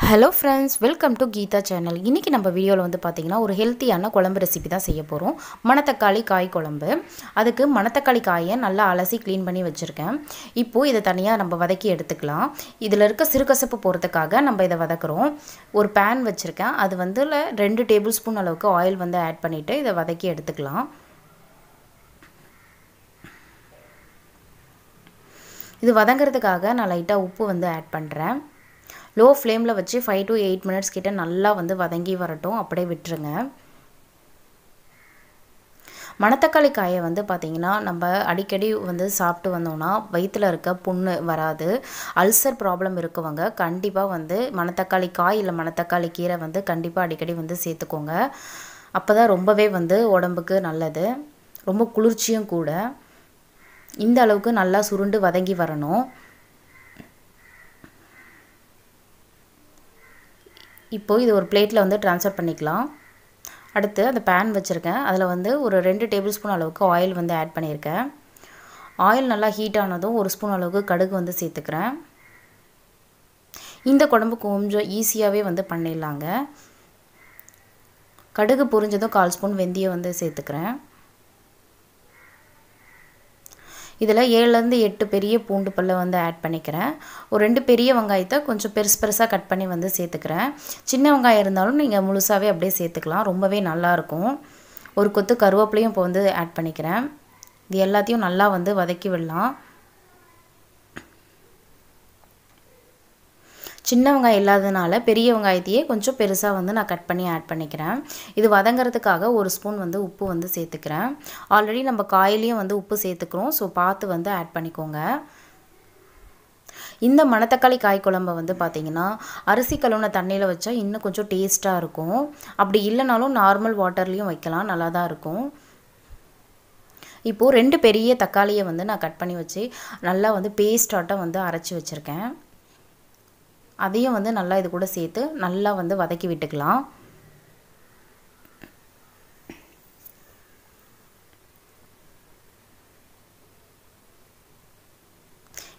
Hello friends, welcome to Geetha channel. இன்னைக்கு நம்ம வீடியோல வந்து பாத்தீங்கன்னா ஒரு ஹெல்தியான குழம்பு ரெசிபி தான் செய்ய போறோம். மணத்தக்காளி காய் குழம்பு. அதுக்கு மணத்தக்காளி காயை நல்லா அலசி க்ளீன் பண்ணி வச்சிருக்கேன். இப்போ இத தனியா நம்ம வதக்கி எடுத்துக்கலாம். இதுல இருக்க சிறுகசப்பு போறதுக்காக நம்ம இத வதக்குறோம். ஒரு pan வச்சிருக்கேன். அது வந்து 2 டேபிள்ஸ்பூன் அளவுக்கு ஆயில் வந்து ஆட் பண்ணிட்டு இத வதக்கி எடுத்துக்கலாம். இது வதங்கிறதுக்காக நான் லைட்டா உப்பு வந்து ஆட் பண்றேன். Low flame la வச்சு 5 to 8 minutes கிட்ட நல்லா வந்து வதங்கி வரட்டும் அப்படியே விட்டுருங்க. மணத்தக்காளி காயை வந்து பாத்தீங்கன்னா நம்ம அடிக்கடி வந்து சாப்பிட்டு வந்தோம்னா வயித்துல இருக்க புண்ணு வராது. அல்சர் ப்ராப்ளம் இருக்கவங்க கண்டிப்பா வந்து மணத்தக்காளி காய் இல்ல மணத்தக்காளி கீரை வந்து கண்டிப்பா அடிக்கடி வந்து சேர்த்துக்கோங்க. அப்பதான் ரொம்பவே வந்து உடம்புக்கு நல்லது. ரொம்ப குளிர்ச்சியும் கூட. இந்த அளவுக்கு நல்லா சுருண்டு வதங்கி வரணும். இப்போ இது ஒரு பிளேட்ல வந்து ட்ரான்ஸ்ஃபர் பண்ணிக்கலாம். அடுத்து அந்த pan வச்சிருக்கேன். அதுல வந்து ஒரு 2 டேபிள்ஸ்பூன் அளவுக்கு ஆயில் வந்து ஆட் பண்ணியிருக்கேன். ஆயில் நல்லா ஹீட் ஆனதும் 1 ஸ்பூன் அளவுக்கு கடுகு வந்து சேர்த்துக்கிறேன். இந்த குழம்பு கொஞ்சம் ஈஸியாவே வந்து பண்ணிடலாங்க. கடுகு பொரிஞ்சதும் 1/4 ஸ்பூன் வெந்தயம் வந்து சேர்த்துக்கிறேன். இதல 7 ல இருந்து 8 பெரிய பூண்டு பல்ல வந்து ஆட் பண்ணிக்கிறேன். ஒரு 2 பெரிய வெங்காயத்தை கொஞ்சம் பெருசா கட் பண்ணி வந்து சேர்த்துக்கிறேன். சின்ன வெங்காயம் இருந்தாலும் நீங்க முழுசாவே அப்படியே சேர்த்துக்கலாம். ரொம்பவே நல்லா இருக்கும். ஒரு கொத்து கருவேப்பிலையும் இப்போ வந்து ஆட் பண்ணிக்கிறேன். இது எல்லாத்தையும் நல்லா வந்து வதக்கி விடலாம். சின்ன வெங்காயம் இல்லாதனால பெரிய வெங்காயத்தையே கொஞ்சம் பெருசா வந்து நான் கட் பண்ணி ஆட் பண்ணிக்கிறேன். இது வதங்கிறதுக்காக 1 ஸ்பூன் வந்து உப்பு வந்து சேர்த்துக்கிறேன். ஆல்ரெடி நம்ம காயிலயும் வந்து உப்பு சேர்த்துக்கிறோம். சோ பார்த்து வந்து ஆட் பண்ணிக்கோங்க. இந்த மணத்தக்காளி காய் குழம்பு வந்து பாத்தீங்கன்னா அரிசி கழுவுன தண்ணியில வச்சா இன்னும் கொஞ்சம் டேஸ்டா இருக்கும். அப்படி இல்லனாலும் நார்மல் வாட்டர்லயும் வைக்கலாம். நல்லா தான் இருக்கும். இப்போ 2 பெரிய தக்காளியை வந்து நான் கட் பண்ணி வச்சு நல்லா வந்து பேஸ்ட் ஆட்ட வந்து அரைச்சு வச்சிருக்கேன். அதையும் வந்து நல்லா இது கூட சேர்த்து நல்லா வந்து வதக்கி விட்டுக்கலாம்.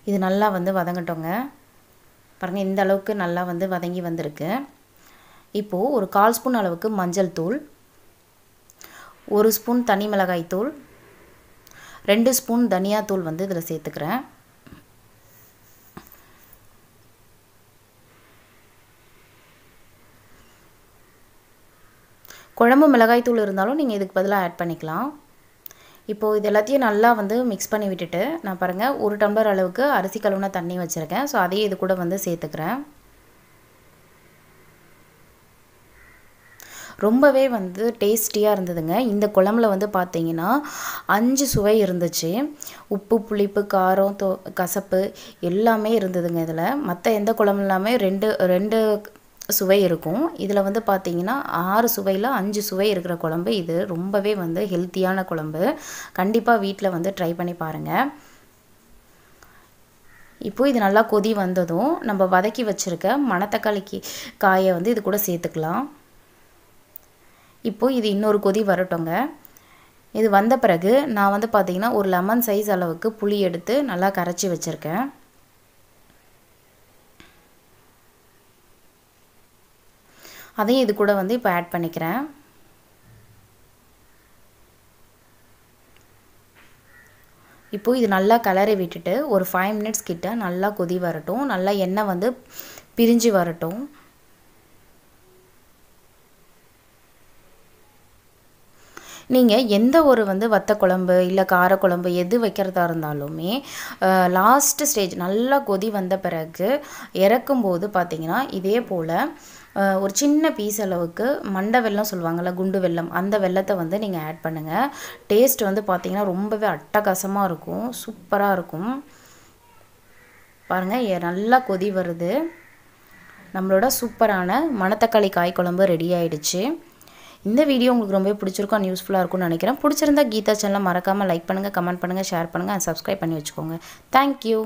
இது நல்லா வந்து வதங்கட்டோங்க. பாருங்க இந்த அளவுக்கு நல்லா வந்து வதங்கி வந்திருக்கு. இப்போ ஒரு 1/4 ஸ்பூன் அளவுக்கு மஞ்சள் தூள், 1 ஸ்பூன் தனி மிளகாய் தூள், 2 ஸ்பூன் தனியா தூள் வந்து இதல சேர்த்துக்கிறேன். குழம்பு மிளகாய் தூள் இருந்தாலும் நீங்க இதுக்கு பதிலா ஆட் பண்ணிக்கலாம். இப்போ இது எல்லாத்தையும் நல்லா வந்து mix பண்ணி விட்டுட்டு நான் பாருங்க 1 டம்ளர் அளவுக்கு அரிசி கழுவுன தண்ணி வச்சிருக்கேன். சோ அதையே இது கூட வந்து சேர்த்துக்கிறேன். ரொம்பவே வந்து டேஸ்டியா இருந்ததுங்க. இந்த குழம்புல வந்து பாத்தீங்கன்னா 5 சுவை இருந்துச்சு. உப்பு, புளிப்பு, காரம், கசப்பு எல்லாமே இருந்ததுங்க இதுல. மத்த எந்த குழம்புலமே 2 சுவை இருக்கும். இதுல வந்து பாத்தீங்கன்னா 6 சுவையில 5 சுவை இருக்கிற குழம்பு இது. ரொம்பவே வந்து ஹெல்தியான குழம்பு. கண்டிப்பா வீட்ல வந்து ட்ரை பண்ணி பாருங்க. இப்போ இது நல்லா கொதி வந்ததும் நம்ம வதக்கி வச்சிருக்க மணத்தக்காளி காயை வந்து இது கூட சேர்த்துக்கலாம். இப்போ இது இன்னொரு கொதி வரட்டும்ங்க. இது வந்த பிறகு நான் வந்து பாத்தீங்கன்னா ஒரு லெமன் சைஸ் அளவுக்கு புளி எடுத்து நல்லா கரைச்சி வச்சிருக்கேன். அதையும் இது கூட வந்து இப்போ ஆட் பண்ணிக்கிறேன். இப்போ இது நல்லா கலரி விட்டுட்டு ஒரு 5 minutes கிட்ட நல்லா கொதி வரட்டும். நல்லா எண்ணெய் வந்து பிரிஞ்சு வரட்டும். நீங்க எந்த ஒரு வந்து வத்த குழம்பு இல்ல கார குழம்பு எது வைக்கிறதா இருந்தாலுமே லாஸ்ட் ஸ்டேஜ் நல்லா கொதி வந்த பிறகு இறக்கும்போது பாத்தீங்கன்னா இதே போல ஒரு சின்ன பீஸ் அளவுக்கு மண்டை வெல்லம் சொல்வாங்கல குண்டு வெல்லம் அந்த வெல்லத்தை வந்து நீங்க ஆட் பண்ணுங்க. டேஸ்ட் வந்து பாத்தீங்கன்னா ரொம்பவே அட்டகாசமா இருக்கும். சூப்பரா இருக்கும். பாருங்க நல்லா கொதி வருது. நம்மளோட சூப்பரான மணத்தக்காளி காய் குழம்பு ரெடி ஆயிடுச்சு. இந்த வீடியோ உங்களுக்கு ரொம்ப பிடிச்சிருக்கும், யூஸ்ஃபுல்லா இருக்கும்னு நினைக்கிறேன். பிடிச்சிருந்தா கீதா சேனலை மறக்காம லைக் பண்ணுங்க, கமெண்ட் பண்ணுங்க, ஷேர் பண்ணுங்க and subscribe பண்ணி வச்சுக்கோங்க. Thank you.